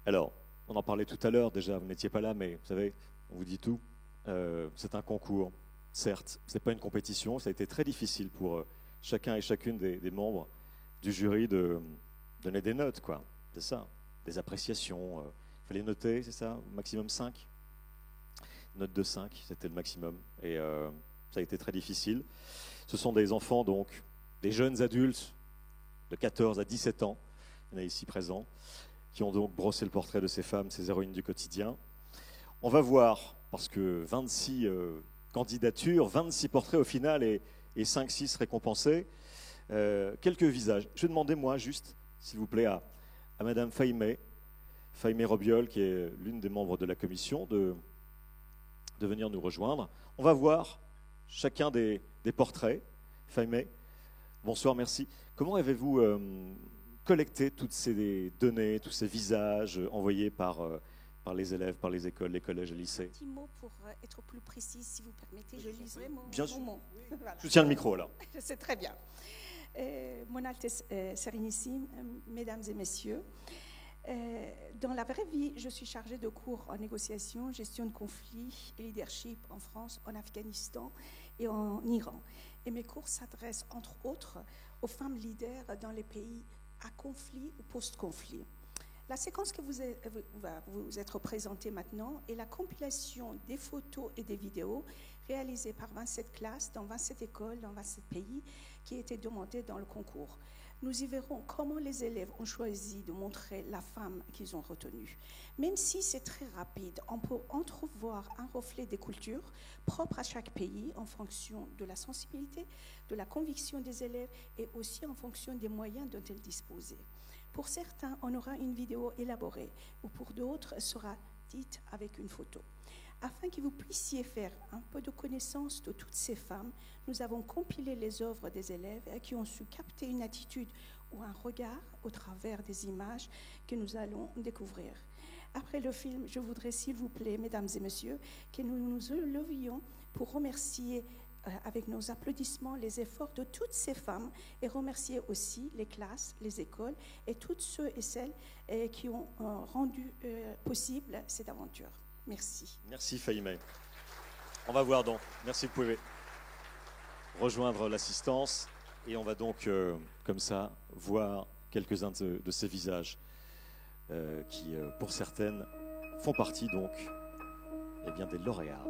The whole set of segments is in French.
Alors, on en parlait tout à l'heure déjà, vous n'étiez pas là, mais vous savez, on vous dit tout. C'est un concours, certes, ce n'est pas une compétition, ça a été très difficile pour chacun et chacune des membres du jury de donner des notes, quoi. C'est ça, des appréciations. Il fallait noter, c'est ça, au maximum 5. Note de 5, c'était le maximum. Et ça a été très difficile. Ce sont des enfants, donc, des jeunes adultes de 14 à 17 ans, il y en a ici présents, qui ont donc brossé le portrait de ces femmes, ces héroïnes du quotidien. On va voir, parce que 26 candidatures, 26 portraits au final et 5-6 récompensés, quelques visages. Je vais demander, moi, juste, s'il vous plaît, à Madame Faimé Robiol, qui est l'une des membres de la commission, de venir nous rejoindre. On va voir chacun des portraits. Faimé, bonsoir, merci. Comment avez-vous collecté toutes ces données, tous ces visages envoyés par les élèves, par les écoles, les collèges et lycées? Un petit mot pour être plus précise, si vous permettez, je liserai mon mot. Voilà. Je tiens le micro, là. C'est très bien. Mon Altesse Sérénissime, Mesdames et Messieurs, dans la vraie vie, je suis chargée de cours en négociation, gestion de conflits et leadership en France, en Afghanistan et en Iran. Et mes cours s'adressent, entre autres, aux femmes leaders dans les pays à conflit ou post-conflit. La séquence que va vous être présentée maintenant est la compilation des photos et des vidéos réalisées par 27 classes dans 27 écoles, dans 27 pays, qui étaient demandées dans le concours. Nous y verrons comment les élèves ont choisi de montrer la femme qu'ils ont retenue. Même si c'est très rapide, on peut entrevoir un reflet des cultures propres à chaque pays en fonction de la sensibilité, de la conviction des élèves et aussi en fonction des moyens dont ils disposaient. Pour certains, on aura une vidéo élaborée, ou pour d'autres, elle sera dite avec une photo. Afin que vous puissiez faire un peu de connaissance de toutes ces femmes, nous avons compilé les œuvres des élèves qui ont su capter une attitude ou un regard au travers des images que nous allons découvrir. Après le film, je voudrais, s'il vous plaît, mesdames et messieurs, que nous nous levions pour remercier avec nos applaudissements les efforts de toutes ces femmes et remercier aussi les classes, les écoles et tous ceux et celles qui ont rendu possible cette aventure. Merci. Merci Faimé. On va voir donc. Merci, vous pouvez rejoindre l'assistance et on va donc comme ça voir quelques-uns de ces visages qui, pour certaines, font partie donc des lauréats.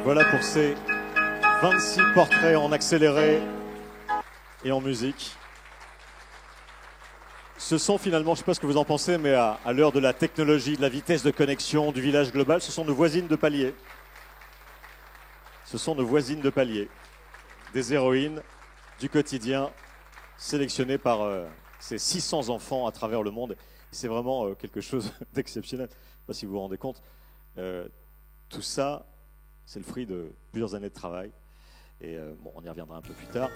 Voilà pour ces 26 portraits en accéléré et en musique. Ce sont finalement, je ne sais pas ce que vous en pensez, mais à l'heure de la technologie, de la vitesse de connexion, du village global, ce sont nos voisines de palier. Ce sont nos voisines de palier, des héroïnes du quotidien sélectionnées par ces 600 enfants à travers le monde. C'est vraiment quelque chose d'exceptionnel. Je ne sais pas si vous vous rendez compte. Tout ça, c'est le fruit de plusieurs années de travail. Et bon, on y reviendra un peu plus tard.